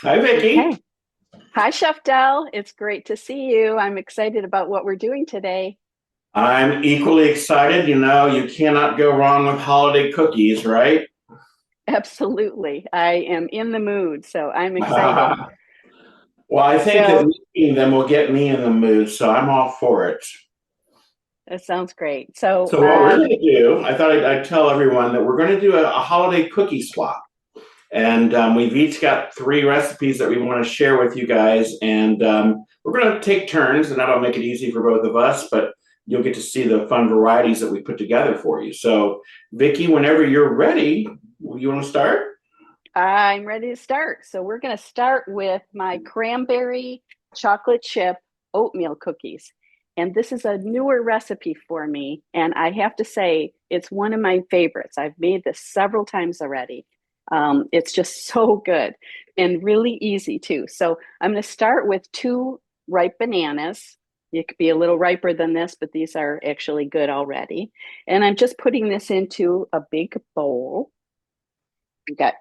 Hi, Vicki. Okay. Hi, Chef Del. It's great to see you. I'm excited about what we're doing today. I'm equally excited. You know, you cannot go wrong with holiday cookies, right? Absolutely. I am in the mood, so I'm excited. Well, I think that So making them will get me in the mood, so I'm all for it. that sounds great. So, So, what we're going to do, I thought I'd tell everyone that we're going to do a holiday cookie swap. And we've each got three recipes that we want to share with you guys. And we're going to take turns, and that'll make it easy for both of us. But you'll get to see the fun varieties that we put together for you. So, Vicki, whenever you're ready, you want to start? I'm ready to start. So we're going to start with my cranberry chocolate chip oatmeal cookies. And this is a newer recipe for me. And I have to say, it's one of my favorites. I've made this several times already. It's just so good and really easy too. So I'm going to start with two ripe bananas. It could be a little riper than this, but these are actually good already. And I'm just putting this into a big bowl. We've got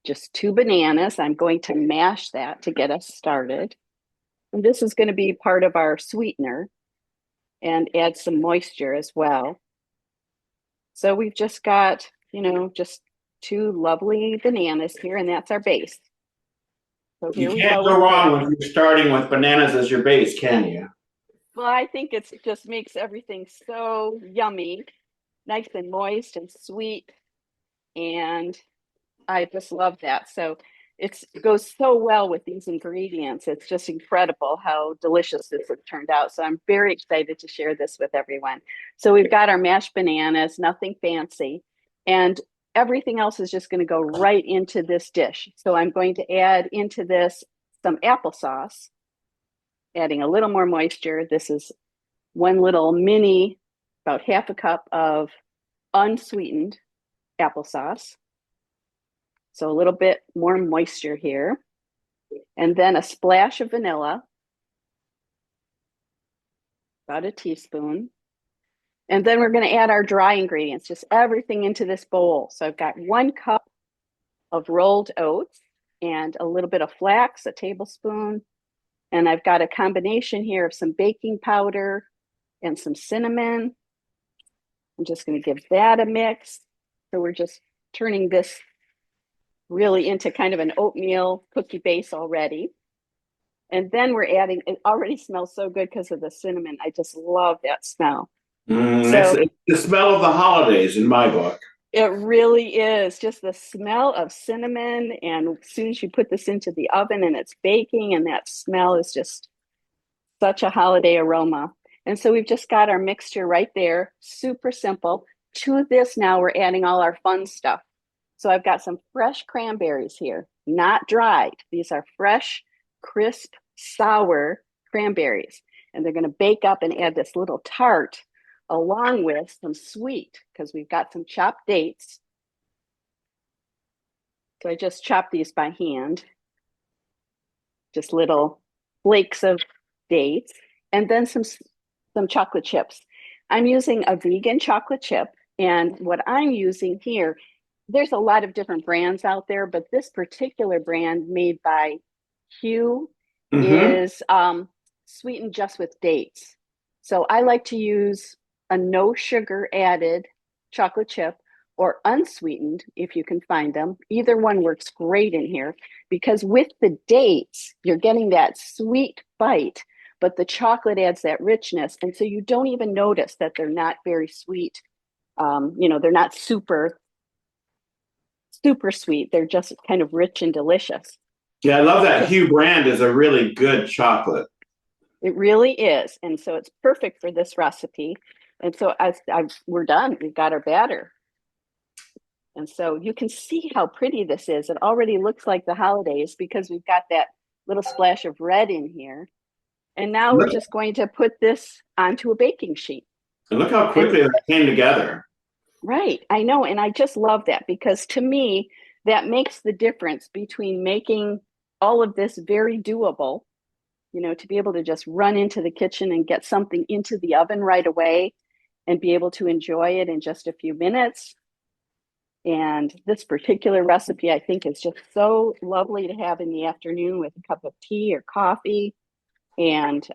just two bananas. I'm going to mash that to get us started. And this is going to be part of our sweetener and add some moisture as well. So we've just got, just two lovely bananas here, and that's our base. So You here we can't go go with wrong that. when you're starting with bananas as your base, can you? Well, I think it just makes everything so yummy, nice and moist and sweet. And I just love that. So it goes so well with these ingredients. It's just incredible how delicious this has turned out. So I'm very excited to share this with everyone. So we've got our mashed bananas, nothing fancy, and everything else is just going to go right into this dish. So I'm going to add into this some applesauce, adding a little more moisture. This is one little mini, about half a cup of unsweetened applesauce. So a little bit more moisture here. And then a splash of vanilla, about a teaspoon. And then we're going to add our dry ingredients, just everything into this bowl. So I've got 1 cup of rolled oats and a little bit of flax, a tablespoon. And I've got a combination here of some baking powder and some cinnamon. I'm just going to give that a mix. So we're just turning this really into kind of an oatmeal cookie base already. And then we're adding, it already smells so good because of the cinnamon. I just love that smell. So It's the smell of the holidays in my book. it really is just the smell of cinnamon. And as soon as you put this into the oven and it's baking, and that smell is just such a holiday aroma. And so we've just got our mixture right there, super simple. To this, now we're adding all our fun stuff. So I've got some fresh cranberries here, not dried. These are fresh, crisp, sour cranberries. And they're going to bake up and add this little tart along with some sweet because we've got some chopped dates. So I just chopped these by hand, just little flakes of dates, and then some chocolate chips. I'm using a vegan chocolate chip, and what I'm using here, there's a lot of different brands out there, but this particular brand made by Hugh Mm-hmm. is sweetened just with dates. So I like to use a no sugar added chocolate chip or unsweetened if you can find them. Either one works great in here because with the dates, you're getting that sweet bite, but the chocolate adds that richness. And so you don't even notice that they're not very sweet. They're not super sweet. They're just kind of rich and delicious. Yeah, I love that. So Hugh Brand is a really good chocolate. it really is. And so it's perfect for this recipe. And so we're done. We've got our batter. And so you can see how pretty this is. It already looks like the holidays because we've got that little splash of red in here. And now we're Look, just going to put this onto a baking sheet. and look how And quickly that came together. right, I know. And I just love that because to me, that makes the difference between making all of this very doable, to be able to just run into the kitchen and get something into the oven right away and be able to enjoy it in just a few minutes. And this particular recipe, I think, is just so lovely to have in the afternoon with a cup of tea or coffee, and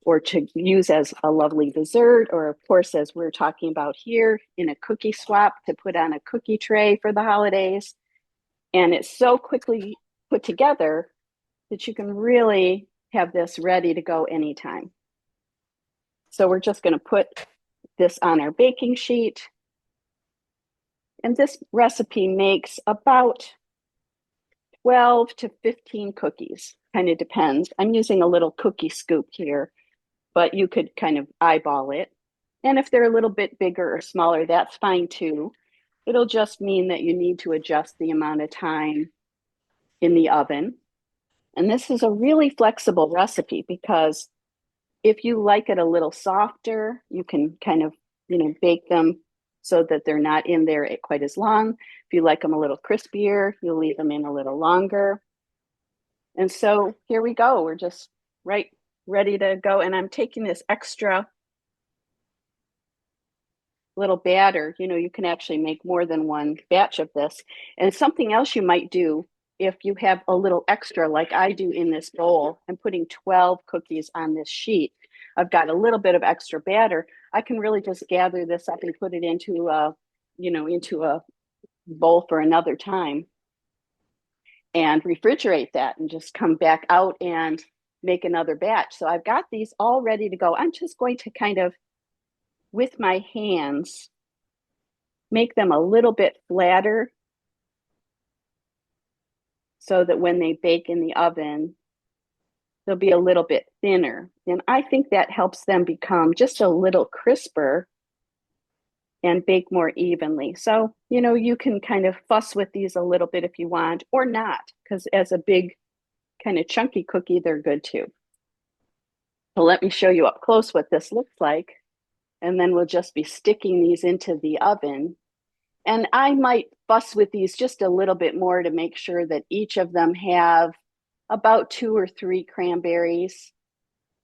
or to use as a lovely dessert, or of course, as we're talking about here, in a cookie swap to put on a cookie tray for the holidays. And it's so quickly put together that you can really have this ready to go anytime. So we're just going to put this on our baking sheet. And this recipe makes about 12 to 15 cookies, kind of depends. I'm using a little cookie scoop here, but you could kind of eyeball it. And if they're a little bit bigger or smaller, that's fine too. It'll just mean that you need to adjust the amount of time in the oven. And this is a really flexible recipe because if you like it a little softer, you can kind of, bake them so that they're not in there quite as long. If you like them a little crispier, you'll leave them in a little longer. And so here we go. We're just ready to go. And I'm taking this extra little batter. You can actually make more than one batch of this. And something else you might do if you have a little extra, like I do in this bowl, I'm putting 12 cookies on this sheet. I've got a little bit of extra batter. I can really just gather this up and put it into a bowl for another time and refrigerate that and just come back out and make another batch. So I've got these all ready to go. I'm just going to kind of, with my hands, make them a little bit flatter so that when they bake in the oven, they'll be a little bit thinner. And I think that helps them become just a little crisper and bake more evenly. So, you can kind of fuss with these a little bit if you want, or not, because as a big kind of chunky cookie, they're good too. So let me show you up close what this looks like. And then we'll just be sticking these into the oven. And I might fuss with these just a little bit more to make sure that each of them have about 2 or 3 cranberries,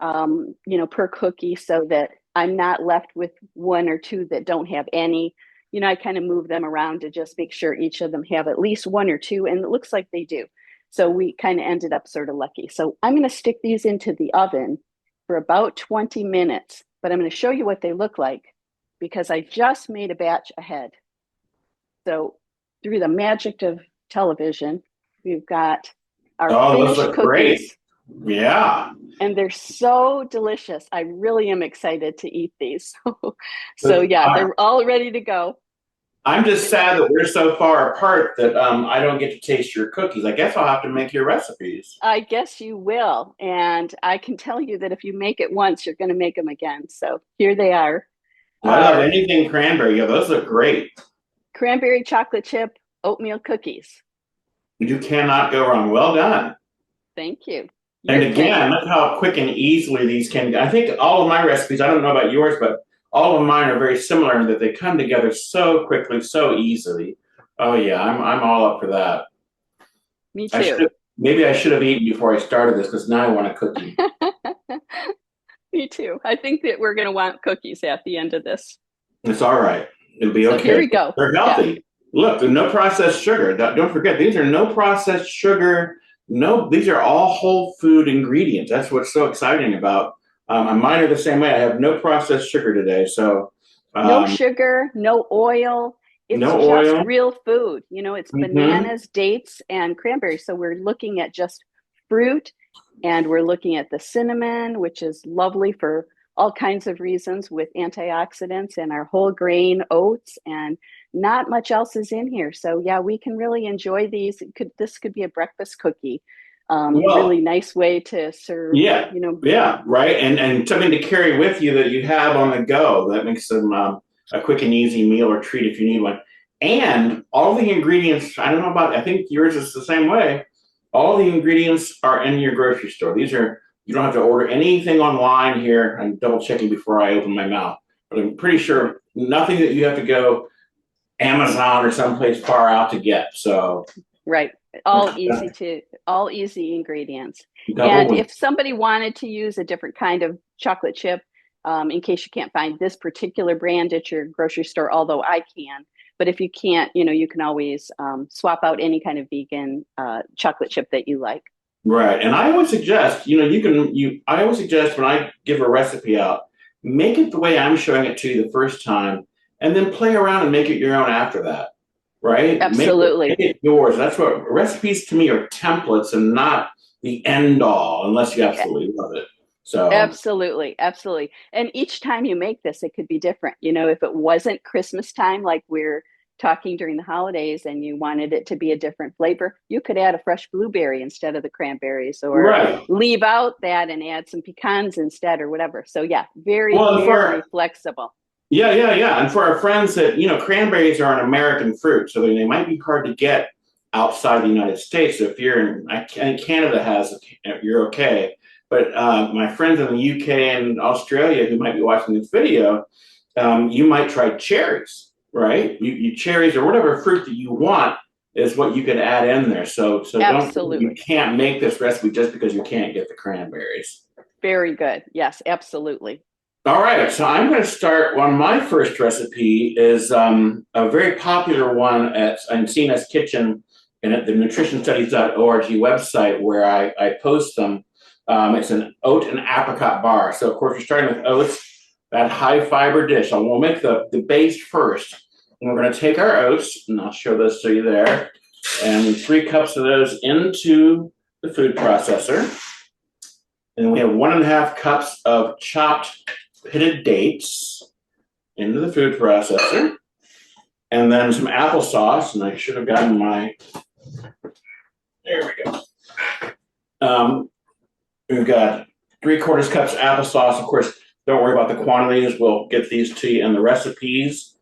per cookie, so that I'm not left with 1 or 2 that don't have any. I kind of move them around to just make sure each of them have at least 1 or 2, and it looks like they do. So we kind of ended up sort of lucky. So I'm going to stick these into the oven for about 20 minutes, but I'm going to show you what they look like because I just made a batch ahead. So through the magic of television, we've got our those finished look cookies. great. Yeah. And they're so delicious. I really am excited to eat these. So yeah, they're all ready to go. I'm just sad that we're so far apart that I don't get to taste your cookies. I guess I'll have to make your recipes. I guess you will. And I can tell you that if you make it once, you're going to make them again. So here they are. I love anything cranberry. Yeah, those look great. Cranberry chocolate chip oatmeal cookies. You cannot go wrong. Well done. Thank you. And again, look how quick and easily these can. I think all of my recipes, I don't know about yours, but all of mine are very similar in that they come together so quickly, so easily. Oh yeah, I'm all up for that. Me too. Maybe I should have eaten before I started this because now I want a cookie. Me too. I think that we're going to want cookies at the end of this. It's all right. It'll be okay. So here we go. They're healthy. Yeah. Look, there's no processed sugar. Don't forget, these are no processed sugar. No, these are all whole food ingredients. That's what's so exciting about. Mine are the same way. I have no processed sugar today. So no sugar, no oil. It's no just oil. Real food. It's bananas, dates, and cranberries. So we're looking at just fruit, and we're looking at the cinnamon, which is lovely for all kinds of reasons with antioxidants, and our whole grain oats, and not much else is in here. So yeah, we can really enjoy these. This could be a breakfast cookie. Really nice way to serve. Yeah, yeah, right. And something to carry with you that you have on the go. That makes them a quick and easy meal or treat if you need one. And all the ingredients, I don't know about, I think yours is the same way. All the ingredients are in your grocery store. You don't have to order anything online here. I'm double checking before I open my mouth. But I'm pretty sure nothing that you have to go Amazon or someplace far out to get. So right. All easy ingredients. And if somebody wanted to use a different kind of chocolate chip, in case you can't find this particular brand at your grocery store, although I can. But if you can't, you can always swap out any kind of vegan chocolate chip that you like. Right. And I always suggest, I always suggest when I give a recipe out, make it the way I'm showing it to you the first time, and then play around and make it your own after that. Right? Absolutely. Make it yours. That's what recipes to me are, templates and not the end all, unless you absolutely love it. So absolutely, absolutely. And each time you make this, it could be different. If it wasn't Christmas time, like we're talking during the holidays, and you wanted it to be a different flavor, you could add a fresh blueberry instead of the cranberries, or right. leave out that and add some pecans instead, or whatever. So yeah, very, Well, very flexible. yeah. And for our friends that, cranberries are an American fruit, so they might be hard to get outside the United States. So if you're in Canada has, you're okay. But my friends in the UK and Australia who might be watching this video, you might try cherries, right? You cherries or whatever fruit that you want is what you could add in there. So Absolutely. you can't make this recipe just because you can't get the cranberries. Very good. Yes, absolutely. All right, so I'm going to start on my first recipe is a very popular one in CNS Kitchen and at the nutritionstudies.org website where I post them. It's an oat and apricot bar. So, of course, you're starting with oats, that high fiber dish. We'll make the base first. And we're going to take our oats, and I'll show this to you there, and 3 cups of those into the food processor. And we have 1.5 cups of chopped pitted dates into the food processor, and then some applesauce. And I should have gotten there we go. We've got 3/4 cups applesauce. Of course, don't worry about the quantities. We'll get these to you in the recipes.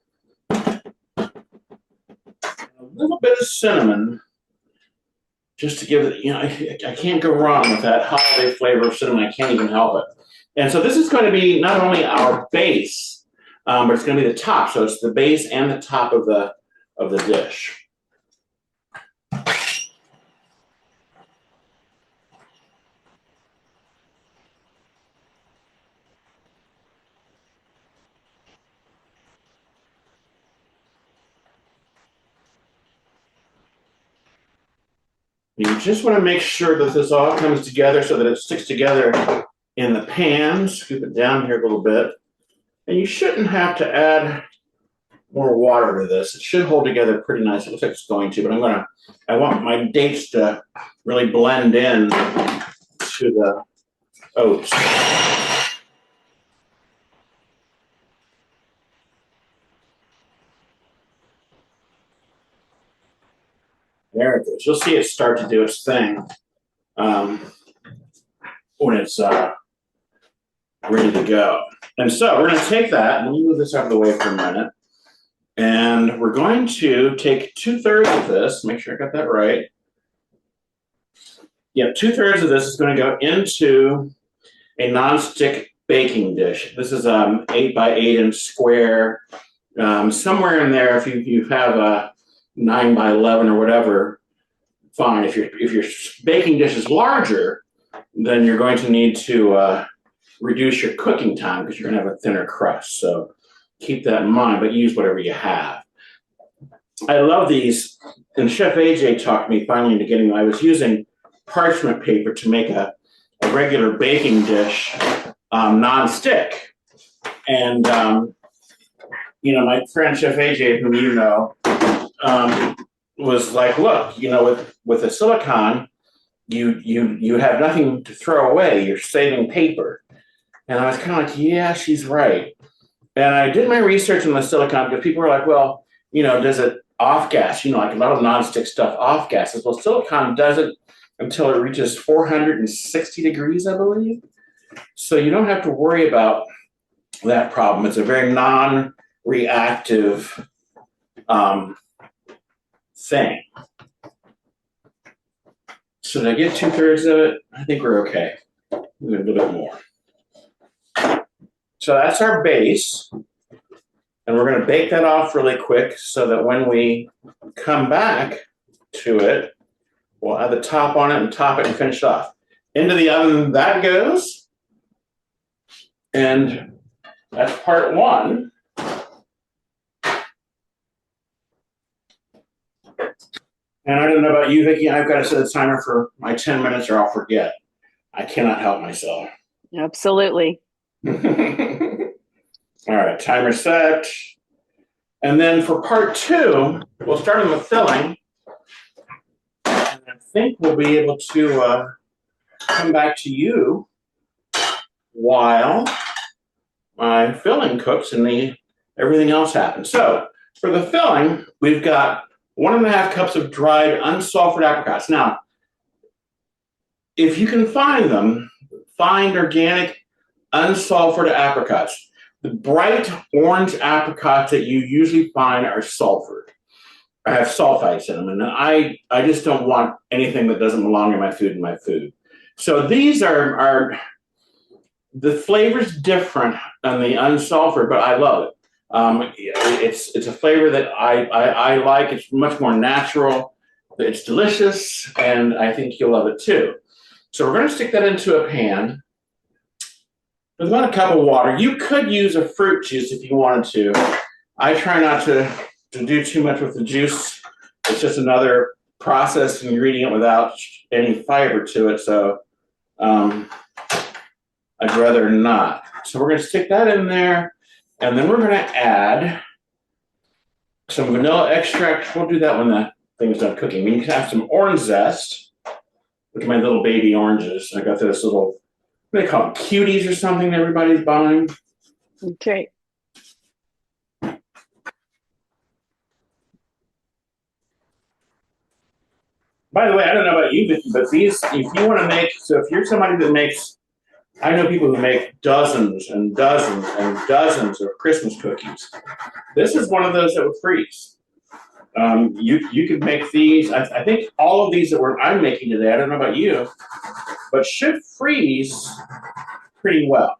A little bit of cinnamon, just to give it, I can't go wrong with that holiday flavor of cinnamon. I can't even help it. And so this is going to be not only our base, but it's going to be the top. So it's the base and the top of the dish. You just want to make sure that this all comes together so that it sticks together in the pan. Scoop it down here a little bit. And you shouldn't have to add more water to this. It should hold together pretty nice. It looks like it's going to, but I want my dates to really blend in to the oats. There it goes. You'll see it start to do its thing when it's ready to go. And so we're going to take that, and move this out of the way for a minute. And we're going to take 2/3 of this. Make sure I got that right. Yeah, 2/3 of this is going to go into a nonstick baking dish. This is 8 by 8 inch square. Somewhere in there, if you have a 9 by 11 or whatever, fine. If your baking dish is larger, then you're going to need to reduce your cooking time because you're going to have a thinner crust. So keep that in mind, but use whatever you have. I love these, and Chef AJ talked me finally into getting them. I was using parchment paper to make a regular baking dish non-stick. And, my friend Chef AJ, whom you know, was like, look, with a silicone, you have nothing to throw away. You're saving paper. And I was kind of like, yeah, she's right. And I did my research on the silicone because people were like, well, does it off gas? Like a lot of nonstick stuff off gases. Well, silicone doesn't until it reaches 460 degrees, I believe. So you don't have to worry about that problem. It's a very non-reactive thing. So did I get 2/3 of it? I think we're okay. Maybe a little bit more. So that's our base. And we're going to bake that off really quick so that when we come back to it, we'll add the top on it and top it and finish it off. Into the oven that goes. And That's part one. And I don't know about you, Vicki. I've got to set a timer for my 10 minutes or I'll forget. I cannot help myself. Absolutely. All right, timer set. And then for part two, we'll start on the filling. And I think we'll be able to come back to you while my filling cooks and everything else happens. So for the filling, we've got 1.5 cups of dried unsulfured apricots. Now, if you can find them, find organic unsulfured apricots. The bright orange apricots that you usually find are sulfured. I have sulfites in them, and I just don't want anything that doesn't belong in my food. So these are the flavor's different than the unsulfured, but I love it. It's a flavor that I like. It's much more natural. It's delicious, and I think you'll love it too. So we're going to stick that into a pan with about a cup of water. You could use a fruit juice if you wanted to. I try not to do too much with the juice. It's just another processed ingredient without any fiber to it, so I'd rather not. So we're going to stick that in there, and then we're going to add some vanilla extract. We'll do that when the thing's done cooking. We can have some orange zest. Look at my little baby oranges. I got this little, what do they call them, cuties or something that everybody's buying. Okay. By the way, I don't know about you, Vicki, but these, if you want to make, so if you're somebody that makes, I know people who make dozens and dozens and dozens of Christmas cookies. This is one of those that would freeze. You could make these. I think all of these that I'm making today, I don't know about you, but should freeze pretty well.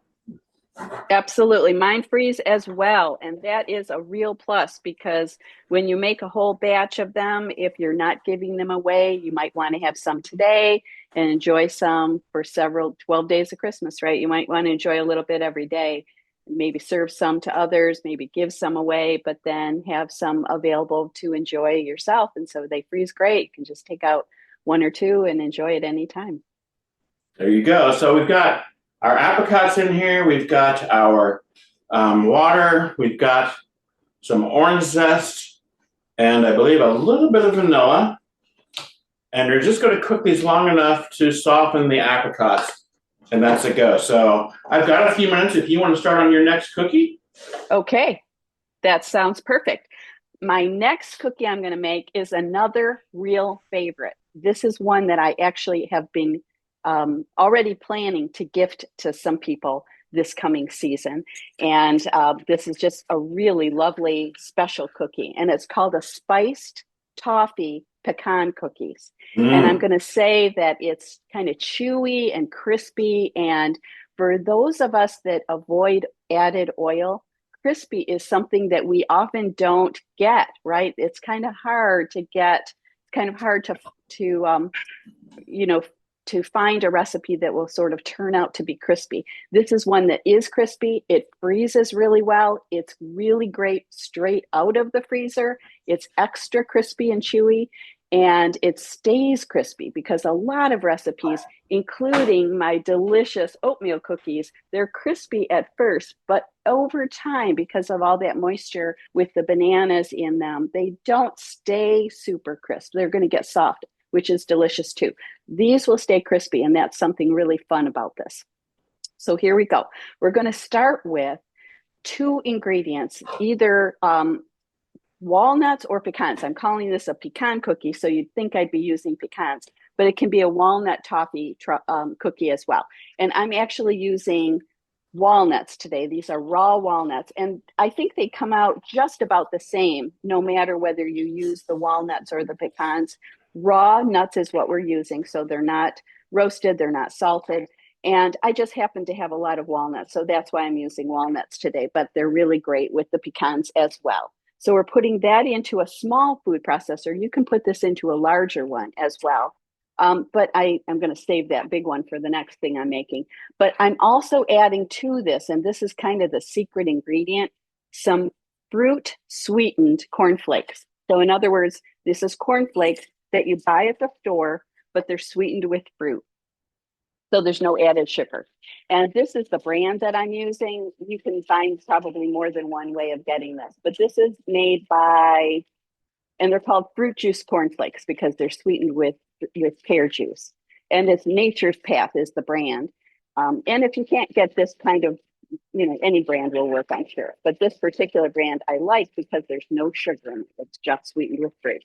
Absolutely. Mine freeze as well. And that is a real plus because when you make a whole batch of them, if you're not giving them away, you might want to have some today and enjoy some for 12 days of Christmas, right? You might want to enjoy a little bit every day. Maybe serve some to others, maybe give some away, but then have some available to enjoy yourself. And so they freeze great. You can just take out 1 or 2 and enjoy it anytime. There you go. So we've got our apricots in here. We've got our water. We've got some orange zest, and I believe a little bit of vanilla. And we're just going to cook these long enough to soften the apricots. And that's a go. So I've got a few minutes if you want to start on your next cookie. Okay, that sounds perfect. My next cookie I'm going to make is another real favorite. This is one that I actually have been already planning to gift to some people this coming season. And this is just a really lovely special cookie. And it's called a spiced toffee pecan cookies. And I'm going to say that it's kind of chewy and crispy. And for those of us that avoid added oil, crispy is something that we often don't get, right? It's kind of hard to get. It's kind of hard to find a recipe that will sort of turn out to be crispy. This is one that is crispy. It freezes really well. It's really great straight out of the freezer. It's extra crispy and chewy, and it stays crispy because a lot of recipes, including my delicious oatmeal cookies, they're crispy at first, but over time, because of all that moisture with the bananas in them, they don't stay super crisp. They're going to get soft, which is delicious too. These will stay crispy, and that's something really fun about this. So here we go. We're going to start with 2 ingredients, either walnuts or pecans. I'm calling this a pecan cookie, so you'd think I'd be using pecans, but it can be a walnut toffee cookie as well. And I'm actually using walnuts today. These are raw walnuts, and I think they come out just about the same, no matter whether you use the walnuts or the pecans. Raw nuts is what we're using, so they're not roasted, they're not salted. And I just happen to have a lot of walnuts, so that's why I'm using walnuts today, but they're really great with the pecans as well. So we're putting that into a small food processor. You can put this into a larger one as well. But I am going to save that big one for the next thing I'm making. But I'm also adding to this, and this is kind of the secret ingredient, some fruit sweetened cornflakes. So in other words, this is cornflakes that you buy at the store, but they're sweetened with fruit. So there's no added sugar. And this is the brand that I'm using. You can find probably more than one way of getting this, but this is made by, and they're called fruit juice cornflakes because they're sweetened with pear juice. And it's Nature's Path is the brand. And if you can't get this kind of, any brand will work, I'm sure. But this particular brand I like because there's no sugar in it. It's just sweetened with fruit.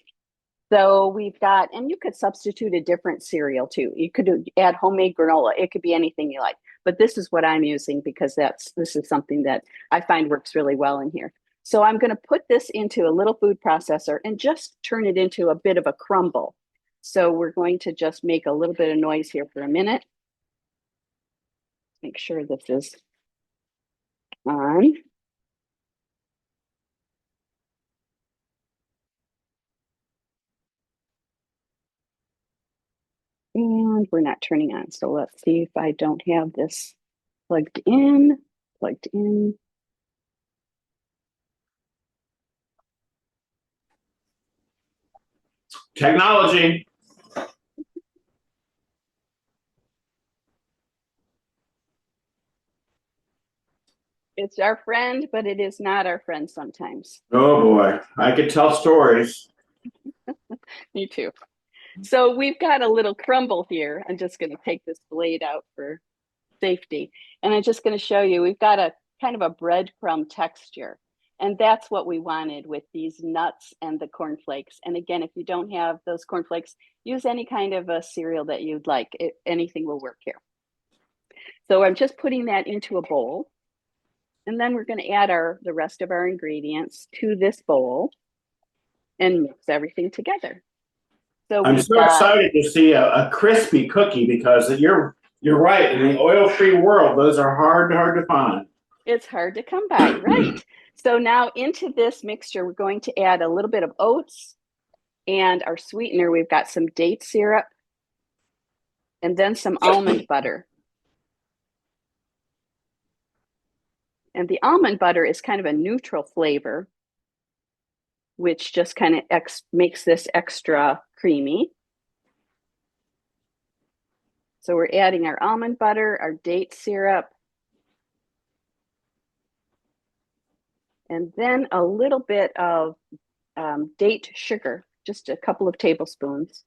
So we've got, and you could substitute a different cereal too. You could add homemade granola. It could be anything you like. But this is what I'm using because this is something that I find works really well in here. So I'm going to put this into a little food processor and just turn it into a bit of a crumble. So we're going to just make a little bit of noise here for a minute. Make sure this is on. And we're not turning on. So let's see if I don't have this plugged in. Technology. It's our friend, but it is not our friend sometimes. Oh boy, I could tell stories. Me too. So we've got a little crumble here. I'm just going to take this blade out for safety. And I'm just going to show you, we've got a kind of a breadcrumb texture. And that's what we wanted with these nuts and the cornflakes. And again, if you don't have those cornflakes, use any kind of a cereal that you'd like. Anything will work here. So I'm just putting that into a bowl. And then we're going to add the rest of our ingredients to this bowl and mix everything together. So I'm so excited to see a crispy cookie because you're right. In the oil-free world, those are hard to find. It's hard to come by, right? So now into this mixture, we're going to add a little bit of oats and our sweetener. We've got some date syrup and then some almond butter. And the almond butter is kind of a neutral flavor, which just kind of makes this extra creamy. So we're adding our almond butter, our date syrup, and then a little bit of date sugar, just a couple of tablespoons,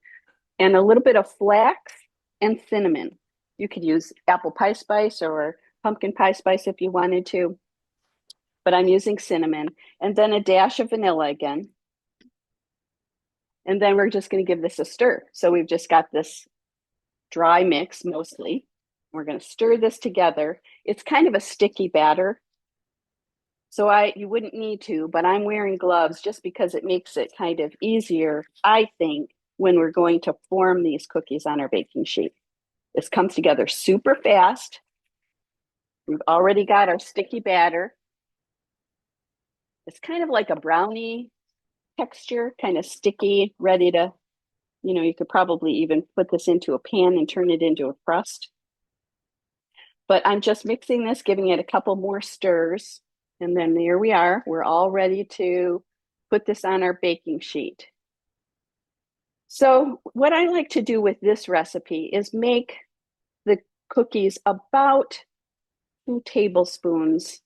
and a little bit of flax and cinnamon. You could use apple pie spice or pumpkin pie spice if you wanted to, but I'm using cinnamon, and then a dash of vanilla again. And then we're just going to give this a stir. So we've just got this dry mix mostly. We're going to stir this together. It's kind of a sticky batter. So you wouldn't need to, but I'm wearing gloves just because it makes it kind of easier, I think, when we're going to form these cookies on our baking sheet. This comes together super fast. We've already got our sticky batter. It's kind of like a brownie texture, kind of sticky, ready to, you could probably even put this into a pan and turn it into a crust. But I'm just mixing this, giving it a couple more stirs. And then there we are. We're all ready to put this on our baking sheet. So what I like to do with this recipe is make the cookies about 2 tablespoons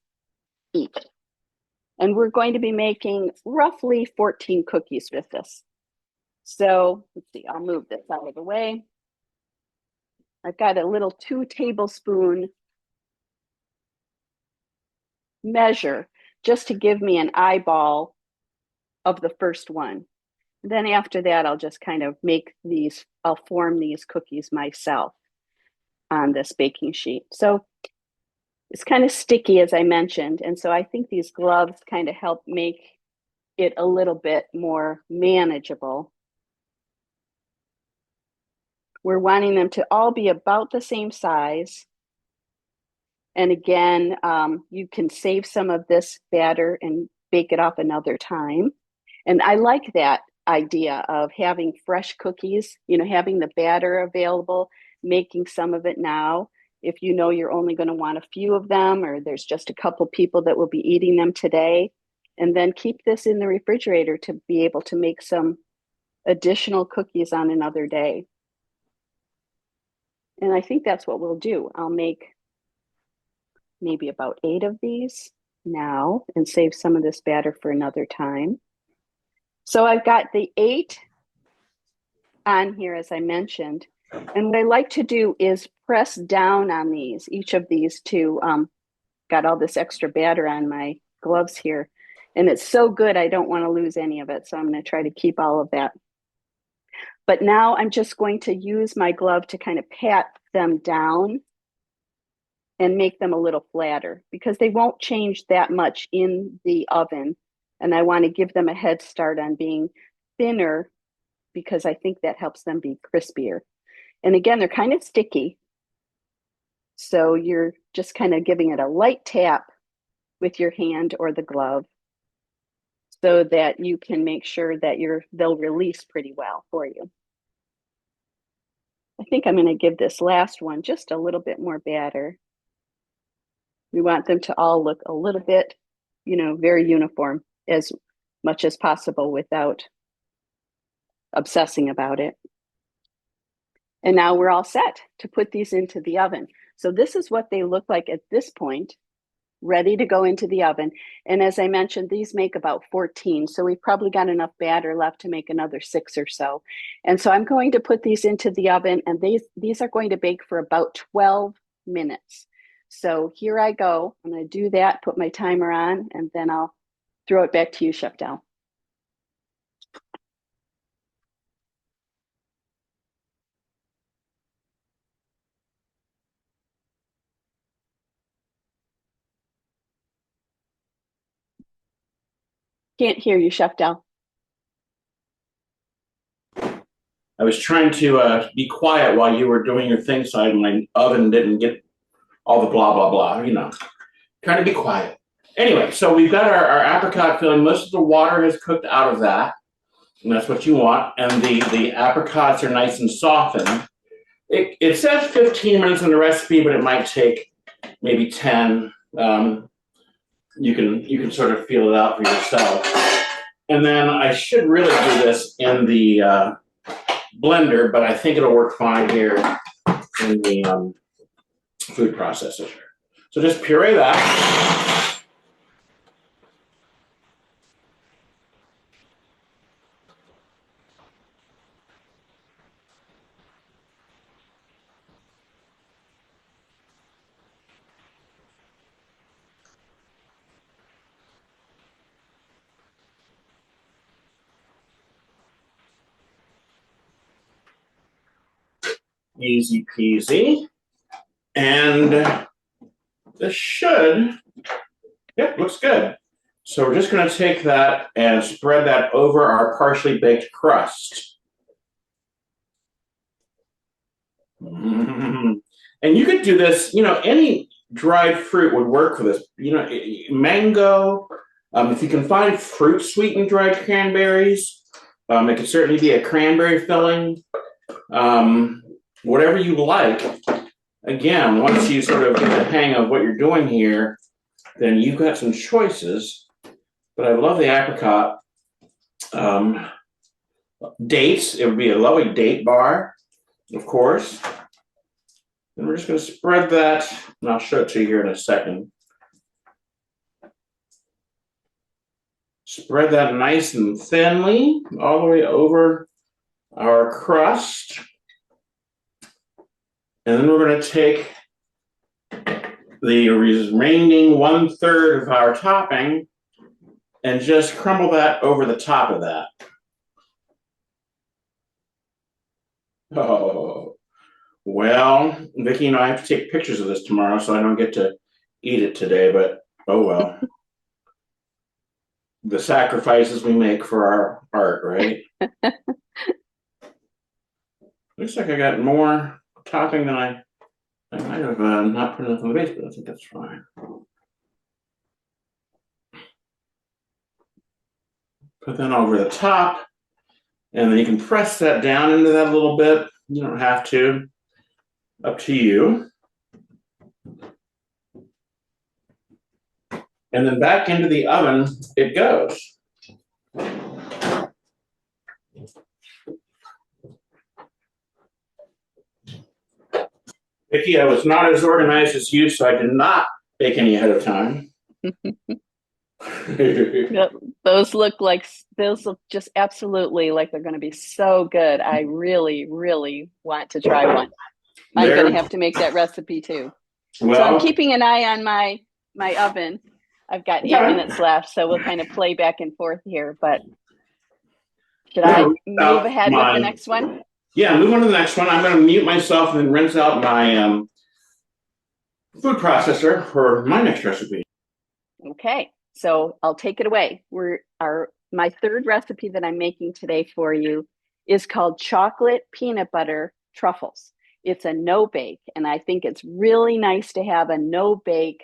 each. And we're going to be making roughly 14 cookies with this. So let's see, I'll move this out of the way. I've got a little 2 tablespoon measure just to give me an eyeball of the first one. Then after that, I'll just kind of I'll form these cookies myself on this baking sheet. So it's kind of sticky, as I mentioned. And so I think these gloves kind of help make it a little bit more manageable. We're wanting them to all be about the same size. And again, you can save some of this batter and bake it off another time. And I like that idea of having fresh cookies, you know, having the batter available, making some of it now. If you know you're only going to want a few of them, or there's just a couple people that will be eating them today, and then keep this in the refrigerator to be able to make some additional cookies on another day. And I think that's what we'll do. I'll make maybe about 8 of these now and save some of this batter for another time. So I've got the 8 on here, as I mentioned. And what I like to do is press down on these, each of these to, got all this extra batter on my gloves here. And it's so good, I don't want to lose any of it. So I'm going to try to keep all of that. But now I'm just going to use my glove to kind of pat them down and make them a little flatter, because they won't change that much in the oven. And I want to give them a head start on being thinner, because I think that helps them be crispier. And again, they're kind of sticky. So you're just kind of giving it a light tap with your hand or the glove so that you can make sure that they'll release pretty well for you. I think I'm going to give this last one just a little bit more batter. We want them to all look a little bit, you know, very uniform as much as possible without obsessing about it. And now we're all set to put these into the oven. So this is what they look like at this point, ready to go into the oven. And as I mentioned, these make about 14. So we've probably got enough batter left to make another 6 or so. And so I'm going to put these into the oven, and these are going to bake for about 12 minutes. So here I go. I'm going to do that, put my timer on, and then I'll throw it back to you, Chef Dal. Can't hear you, Chef Dal. I was trying to be quiet while you were doing your thing, so my oven didn't get all the blah, blah, blah, you know. Trying to be quiet. Anyway, so we've got our apricot filling. Most of the water has cooked out of that, and that's what you want. And the apricots are nice and softened. It says 15 minutes in the recipe, but it might take maybe 10. You can sort of feel it out for yourself. And then I should really do this in the blender, but I think it'll work fine here in the food processor. So just puree that. Easy peasy. And this should, yep, looks good. So we're just going to take that and spread that over our partially baked crust. And you could do this, you know, any dried fruit would work for this. You know, mango, if you can find fruit sweetened dried cranberries, it could certainly be a cranberry filling. Whatever you like. Again, once you sort of get the hang of what you're doing here, then you've got some choices. But I love the apricot. Dates, it would be a lovely date bar, of course. And we're just going to spread that, and I'll show it to you here in a second. Spread that nice and thinly all the way over our crust. And then we're going to take the remaining 1/3 of our topping and just crumble that over the top of that. Oh, well, Vicki and I have to take pictures of this tomorrow, so I don't get to eat it today, but oh well. The sacrifices we make for our art, right? Looks like I got more topping than I might have not put enough on the base, but I think that's fine. Put that over the top, And then you can press that down into that a little bit. You don't have to, up to you. And then back into the oven it goes. Vicki, I was not as organized as you, so I did not bake any ahead of time. Yep, those look just absolutely like they're going to be so good. I really, really want to try one. I'm going to have to make that recipe too. Well, so I'm keeping an eye on my oven. I've got 8 minutes left, so we'll kind of play back and forth here. But should I move ahead with the next one? Yeah, move on to the next one. I'm going to mute myself and then rinse out my food processor for my next recipe. Okay, so I'll take it away. My third recipe that I'm making today for you is called chocolate peanut butter truffles. It's a no-bake, and I think it's really nice to have a no-bake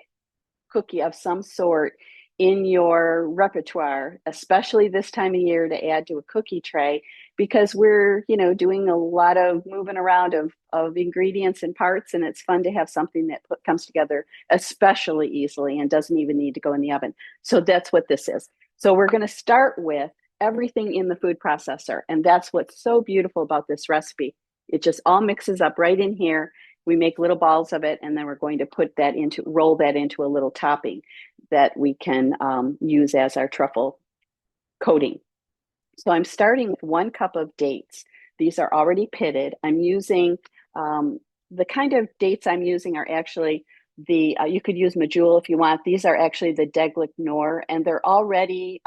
cookie of some sort in your repertoire, especially this time of year to add to a cookie tray, because we're, doing a lot of moving around of ingredients and parts, and it's fun to have something that comes together especially easily and doesn't even need to go in the oven. So that's what this is. So we're going to start with everything in the food processor, and that's what's so beautiful about this recipe. It just all mixes up right in here. We make little balls of it, and then we're going to roll that into a little topping that we can use as our truffle coating. So I'm starting with 1 cup of dates. These are already pitted. I'm using the kind of dates I'm using are actually you could use medjool if you want. These are actually the Deglik Noor, and they've already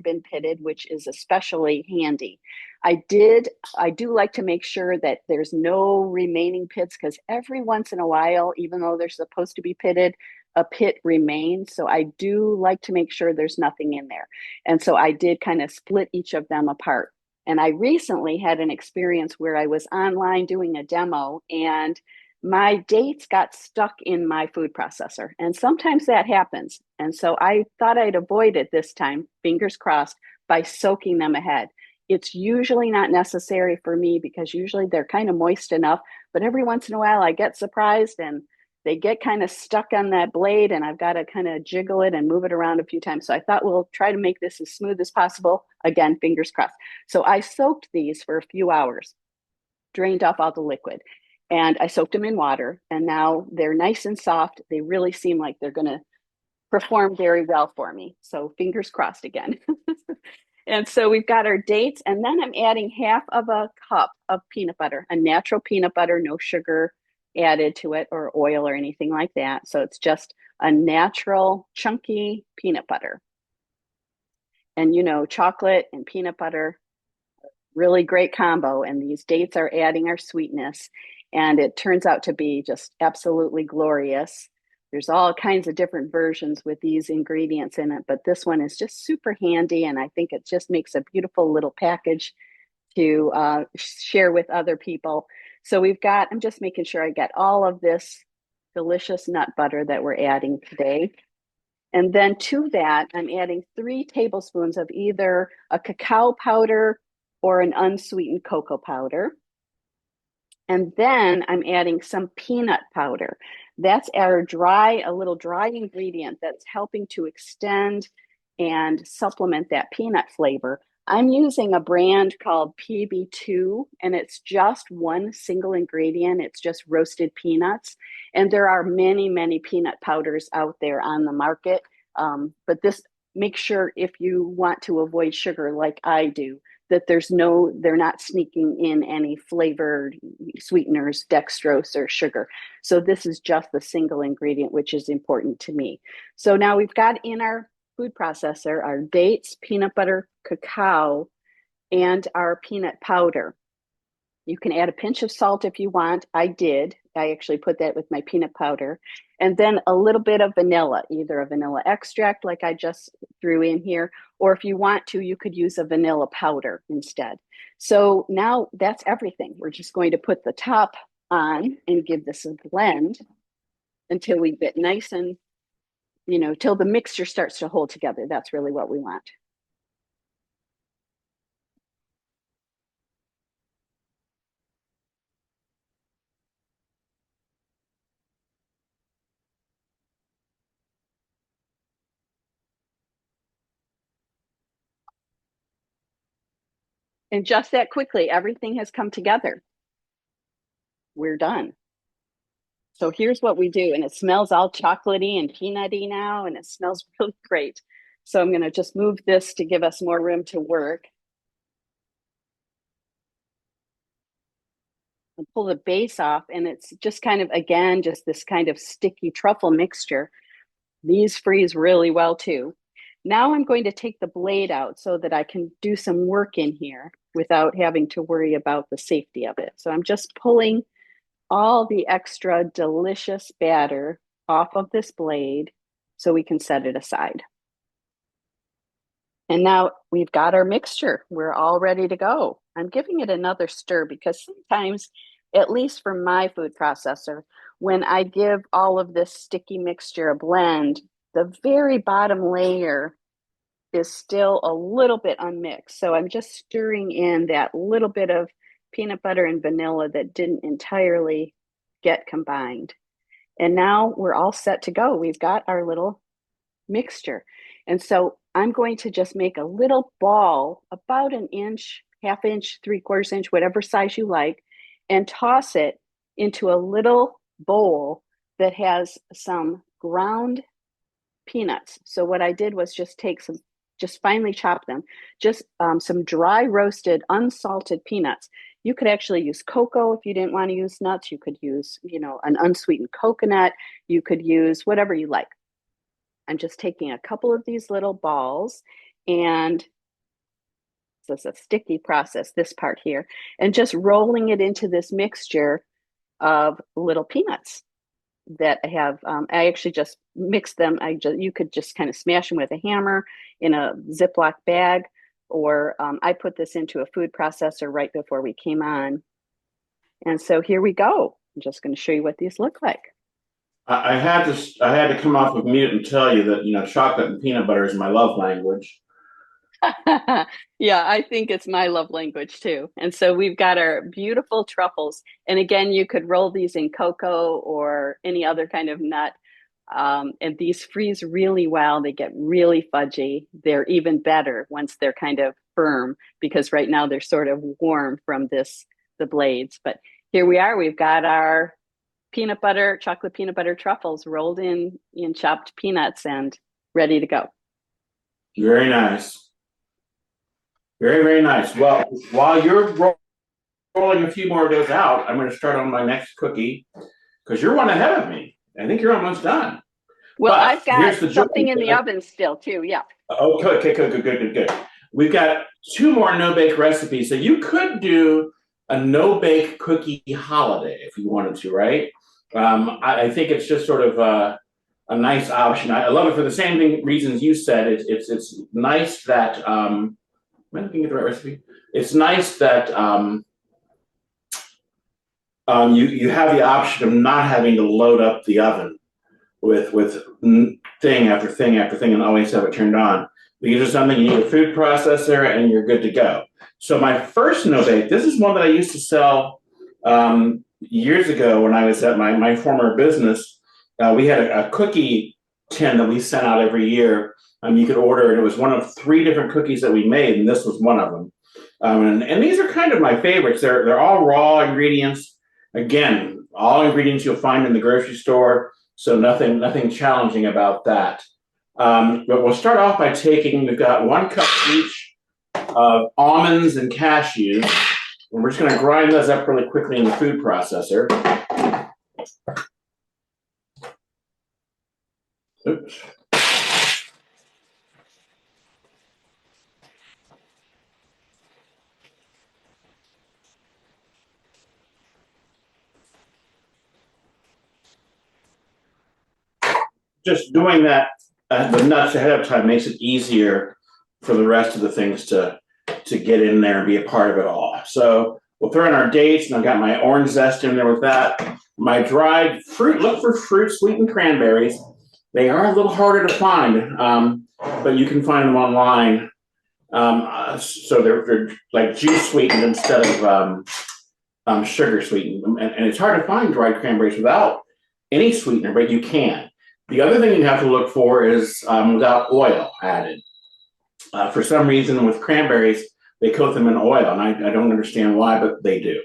been pitted, which is especially handy. I do like to make sure that there's no remaining pits, because every once in a while, even though they're supposed to be pitted, a pit remains. So I do like to make sure there's nothing in there. And so I did kind of split each of them apart. And I recently had an experience where I was online doing a demo, and my dates got stuck in my food processor. And sometimes that happens. And so I thought I'd avoid it this time, fingers crossed, by soaking them ahead. It's usually not necessary for me because usually they're kind of moist enough, but every once in a while I get surprised and they get kind of stuck on that blade, and I've got to kind of jiggle it and move it around a few times. So I thought we'll try to make this as smooth as possible. Again, fingers crossed. So I soaked these for a few hours, drained off all the liquid, and I soaked them in water, and now they're nice and soft. They really seem like they're going to perform very well for me. So fingers crossed again. And so we've got our dates, and then I'm adding half of a cup of peanut butter, a natural peanut butter, no sugar added to it or oil or anything like that. So it's just a natural chunky peanut butter. And chocolate and peanut butter, really great combo. And these dates are adding our sweetness. And it turns out to be just absolutely glorious. There's all kinds of different versions with these ingredients in it, but this one is just super handy. And I think it just makes a beautiful little package to share with other people. So I'm just making sure I get all of this delicious nut butter that we're adding today. And then to that, I'm adding 3 tablespoons of either a cacao powder or an unsweetened cocoa powder. And then I'm adding some peanut powder. That's a little dry ingredient that's helping to extend and supplement that peanut flavor. I'm using a brand called PB2, and it's just one single ingredient. It's just roasted peanuts. And there are many, many peanut powders out there on the market. But make sure, if you want to avoid sugar like I do, that they're not sneaking in any flavored sweeteners, dextrose or sugar. So this is just the single ingredient, which is important to me. So now we've got in our food processor our dates, peanut butter, cacao, and our peanut powder. You can add a pinch of salt if you want. I did. I actually put that with my peanut powder. And then a little bit of vanilla, either a vanilla extract like I just threw in here, or if you want to, you could use a vanilla powder instead. So now that's everything. We're just going to put the top on and give this a blend until we get nice and, till the mixture starts to hold together. That's really what we want. And just that quickly, everything has come together. We're done. So here's what we do, and it smells all chocolatey and peanutty now, and it smells really great. So I'm going to just move this to give us more room to work. And pull the base off, and it's just kind of, again, just this kind of sticky truffle mixture. These freeze really well too. Now I'm going to take the blade out so that I can do some work in here without having to worry about the safety of it. So I'm just pulling all the extra delicious batter off of this blade so we can set it aside. And now we've got our mixture. We're all ready to go. I'm giving it another stir because sometimes, at least for my food processor, when I give all of this sticky mixture a blend, the very bottom layer is still a little bit unmixed. So I'm just stirring in that little bit of peanut butter and vanilla that didn't entirely get combined. And now we're all set to go. We've got our little mixture. And so I'm going to just make a little ball about an inch, half inch, 3/4 inch, whatever size you like, and toss it into a little bowl that has some ground peanuts. So what I did was just take some, just finely chop them, just some dry roasted, unsalted peanuts. You could actually use cocoa if you didn't want to use nuts. You could use, an unsweetened coconut. You could use whatever you like. I'm just taking a couple of these little balls, and this is a sticky process, this part here, and just rolling it into this mixture of little peanuts that I have. I actually just mixed them. You could just kind of smash them with a hammer in a Ziploc bag, or I put this into a food processor right before we came on. And so here we go. I'm just going to show you what these look like. I had to come off of mute and tell you that chocolate and peanut butter is my love language. Yeah, I think it's my love language too. And so we've got our beautiful truffles. And again, you could roll these in cocoa or any other kind of nut. And these freeze really well. They get really fudgy. They're even better once they're kind of firm, because right now they're sort of warm from the blades. But here we are. We've got our chocolate peanut butter truffles rolled in chopped peanuts and ready to go. Very nice. Very, very nice. Well, while you're rolling a few more of those out, I'm going to start on my next cookie because you're one ahead of me. I think you're almost done. Well, but I've got something in the oven still too. Yeah. Okay, good. We've got 2 more no-bake recipes. So you could do a no-bake cookie holiday if you wanted to, right? I think it's just sort of a nice option. I love it for the same reasons you said. It's nice that am I looking at the right recipe? It's nice that you have the option of not having to load up the oven with thing after thing after thing and always have it turned on. Because it's something you need a food processor and you're good to go. So my first no-bake, this is one that I used to sell years ago when I was at my former business. We had a cookie tin that we sent out every year. You could order, and it was one of 3 different cookies that we made, and this was one of them. And these are kind of my favorites. They're all raw ingredients. Again, all ingredients you'll find in the grocery store, so nothing challenging about that. But we'll start off by we've got 1 cup each of almonds and cashews, and we're just going to grind those up really quickly in the food processor. Oops. Just doing that, the nuts ahead of time makes it easier for the rest of the things to get in there and be a part of it all. So we'll throw in our dates, and I've got my orange zest in there with that. My dried fruit, look for fruit sweetened cranberries. They are a little harder to find, but you can find them online. So they're like juice sweetened instead of sugar sweetened. And it's hard to find dried cranberries without any sweetener, but you can. The other thing you have to look for is without oil added. For some reason with cranberries, they coat them in oil, and I don't understand why, but they do.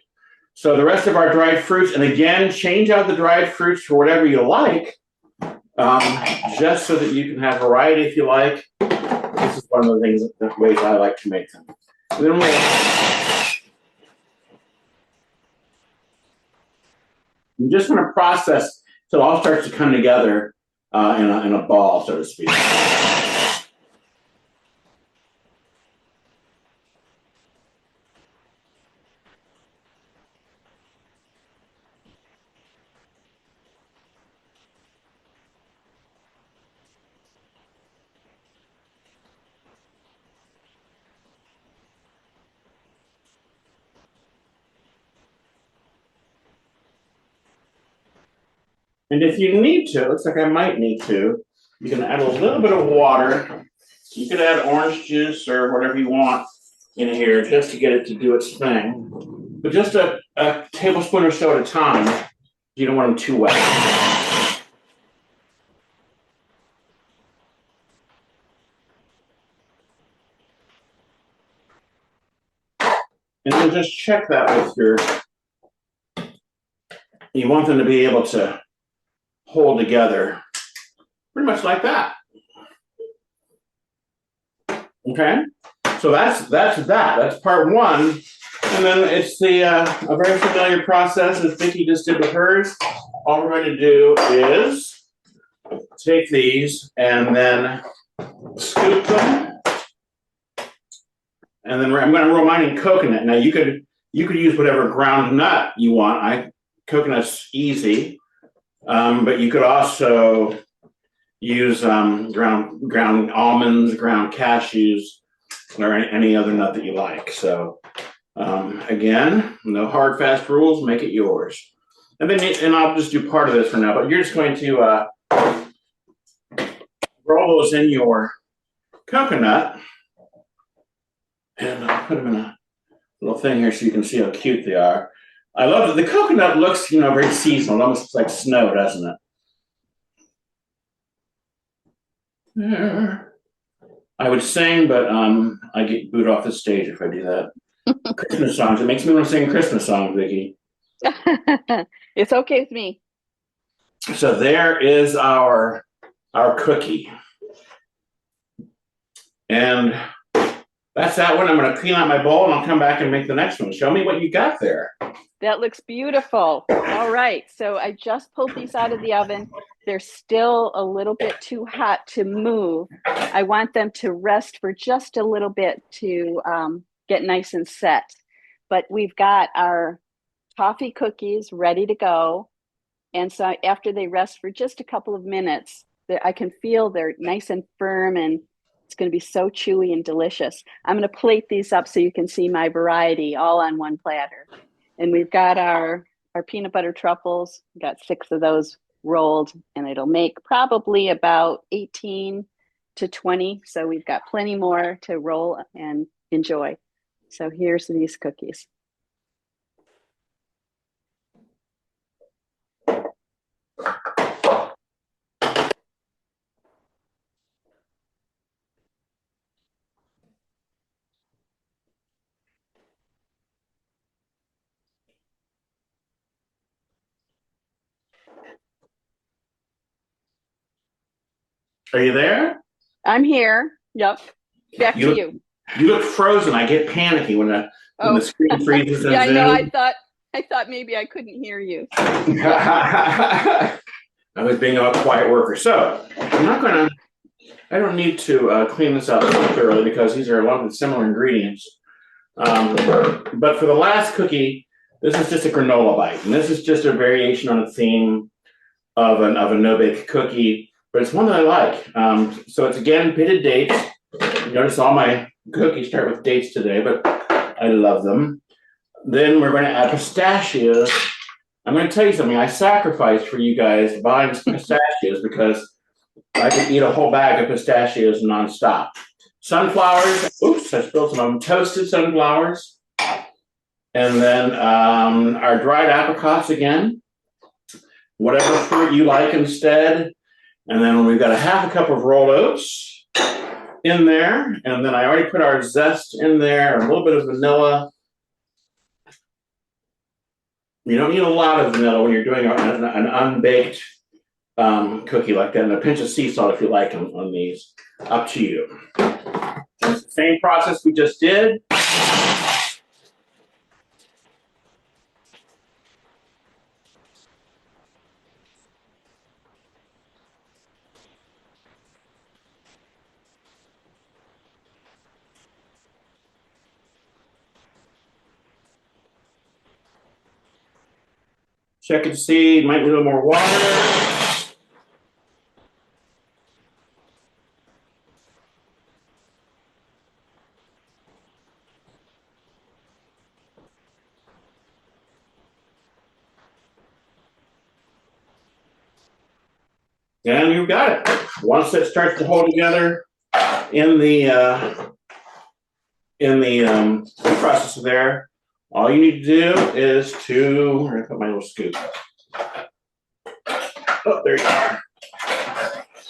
So the rest of our dried fruits, and again, change out the dried fruits for whatever you like, just so that you can have variety if you like. This is one of the ways I like to make them. And then I'm just going to process till it all starts to come together in a ball, so to speak. And if you need to, it looks like I might need to, you can add a little bit of water. You could add orange juice or whatever you want in here just to get it to do its thing. But just a tablespoon or so at a time. You don't want them too wet. And then just check that with you want them to be able to hold together pretty much like that. Okay, so that's part one. And then it's a very familiar process as Vicki just did with hers. All we're going to do is take these and then scoop them. And then I'm going to roll mine in coconut. Now you could use whatever ground nut you want. Coconut's easy, but you could also use ground almonds, ground cashews, or any other nut that you like. So again, no hard fast rules. Make it yours. And I'll just do part of this for now. But you're just going to roll those in your coconut. And I'll put them in a little thing here so you can see how cute they are. I love it. The coconut looks, very seasonal. It almost looks like snow, doesn't it? There. I would sing, but I get booed off the stage if I do that. Christmas songs. It makes me want to sing Christmas songs, Vicki. It's okay with me. So there is our cookie. And that's that one. I'm going to clean out my bowl and I'll come back and make the next one. Show me what you got there. That looks beautiful. All right. So I just pulled these out of the oven. They're still a little bit too hot to move. I want them to rest for just a little bit to get nice and set. But we've got our toffee cookies ready to go. And so after they rest for just a couple of minutes, I can feel they're nice and firm, and it's going to be so chewy and delicious. I'm going to plate these up so you can see my variety all on one platter. And we've got our peanut butter truffles. We've got 6 of those rolled, and it'll make probably about 18 to 20. So we've got plenty more to roll and enjoy. So here's these cookies. Are you there? I'm here. Yep. Back to you. You look frozen. I get panicky when the screen freezes. Yeah, I know. I thought maybe I couldn't hear you. I was being a quiet worker. So I don't need to clean this up so thoroughly because these are a lot of similar ingredients. But for the last cookie, this is just a granola bite. And this is just a variation on a theme of a no-bake cookie. But it's one that I like. So it's, again, pitted dates. You notice all my cookies start with dates today, but I love them. Then we're going to add pistachios. I'm going to tell you something. I sacrificed for you guys buying pistachios because I could eat a whole bag of pistachios nonstop. Sunflowers. Oops, I spilled some of them. Toasted sunflowers. And then our dried apricots again. Whatever fruit you like instead. And then we've got a half a cup of rolled oats. in there, and then I already put our zest in there, a little bit of vanilla. You don't need a lot of vanilla when you're doing an unbaked cookie like that, and a pinch of sea salt if you like on these. Up to you. Same process we just did. Check it to see, might need a little more water. And you've got it. Once it starts to hold together in the food processor there, all you need to do is I'm gonna put my little scoop. Oh, there you are.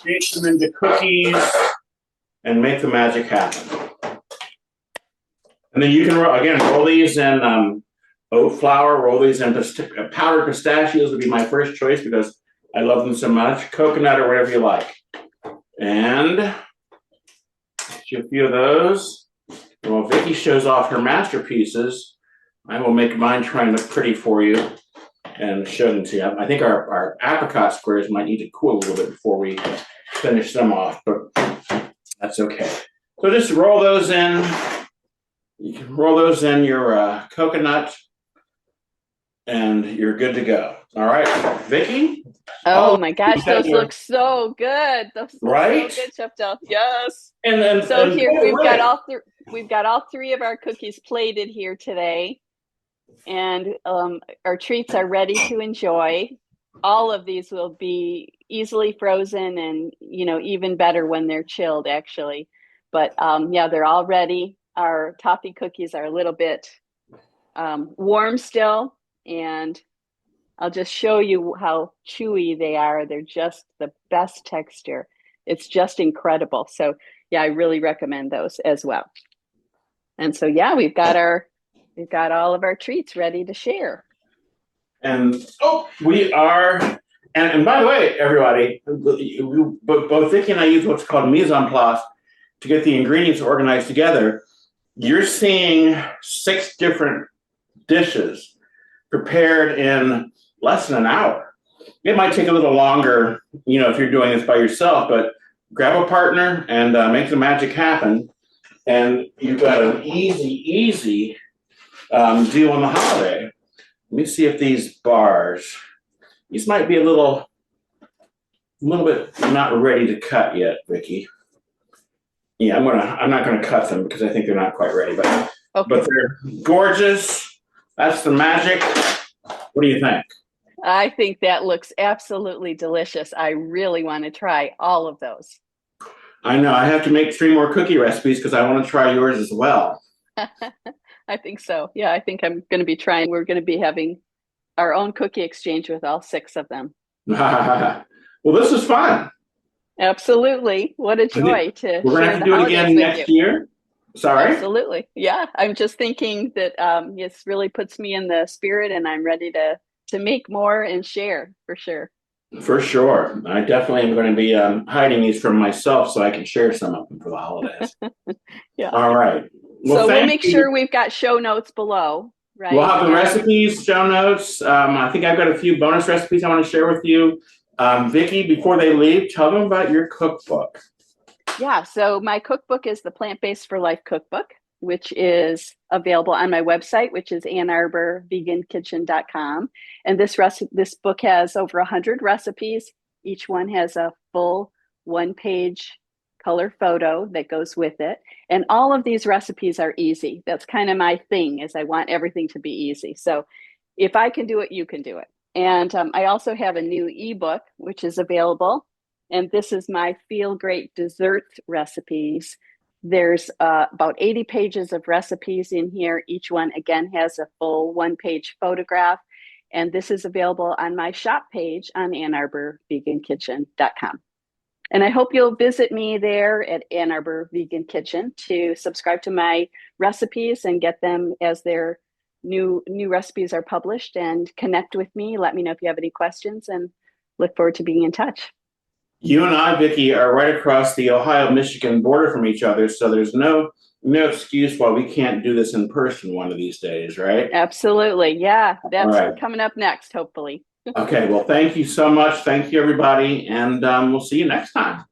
Shape them into cookies and make the magic happen. And then you can roll these in oat flour, roll these in powdered pistachios would be my first choice because I love them so much. Coconut or whatever you like. And a few of those. And while Vicki shows off her masterpieces, I will make mine try and look pretty for you and show them to you. I think our apricot squares might need to cool a little bit before we finish them off, but that's okay. So just roll those in. You can roll those in your coconut and you're good to go. All right, Vicki? Oh my gosh, those look so good. Those look right? so good, Chef Del. Yes. And here we've got all three of our cookies plated here today. And our treats are ready to enjoy. All of these will be easily frozen and, even better when they're chilled, actually. But yeah, they're all ready. Our toffee cookies are a little bit warm still. And I'll just show you how chewy they are. They're just the best texture. It's just incredible. So yeah, I really recommend those as well. And so, yeah, we've got all of our treats ready to share. And we are, and by the way, everybody, both Vicki and I use what's called mise en place to get the ingredients organized together. You're seeing 6 different dishes prepared in less than an hour. It might take a little longer, if you're doing this by yourself, but grab a partner and make the magic happen. And you've got an easy deal on the holiday. Let me see if these might be a little bit not ready to cut yet, Vicki. Yeah, I'm not gonna cut them because I think they're not quite ready, but okay. But they're gorgeous. That's the magic. What do you think? I think that looks absolutely delicious. I really want to try all of those. I know. I have to make 3 more cookie recipes because I want to try yours as well. I think so. Yeah, I think I'm going to be trying. We're going to be having our own cookie exchange with all 6 of them. Well, this is fun. Absolutely. What a joy to we're going to have to do it again next year. Sorry? Absolutely. Yeah, I'm just thinking that this really puts me in the spirit and I'm ready to make more and share for sure. For sure. I definitely am going to be hiding these from myself so I can share some of them for the holidays. Yeah. All right. Well, so we'll make sure we've got show notes below, right? We'll have the recipes, show notes. I think I've got a few bonus recipes I want to share with you. Vicki, before they leave, tell them about your cookbook. Yeah, so my cookbook is the Plant-Based for Life cookbook, which is available on my website, which is AnnArborVeganKitchen.com. And this book has over 100 recipes. Each one has a full 1-page color photo that goes with it. And all of these recipes are easy. That's kind of my thing, is I want everything to be easy. So if I can do it, you can do it. And I also have a new ebook, which is available. And this is my Feel Great Dessert recipes. There's about 80 pages of recipes in here. Each one, again, has a full 1-page photograph. And this is available on my shop page on AnnArborVeganKitchen.com. And I hope you'll visit me there at Ann Arbor Vegan Kitchen to subscribe to my recipes and get them as their new recipes are published, and connect with me. Let me know if you have any questions, and look forward to being in touch. You and I, Vicki, are right across the Ohio-Michigan border from each other, so there's no excuse why we can't do this in person one of these days, right? Absolutely. Yeah, All that's right. coming up next, hopefully. Okay, well, thank you so much. Thank you, everybody, and we'll see you next time.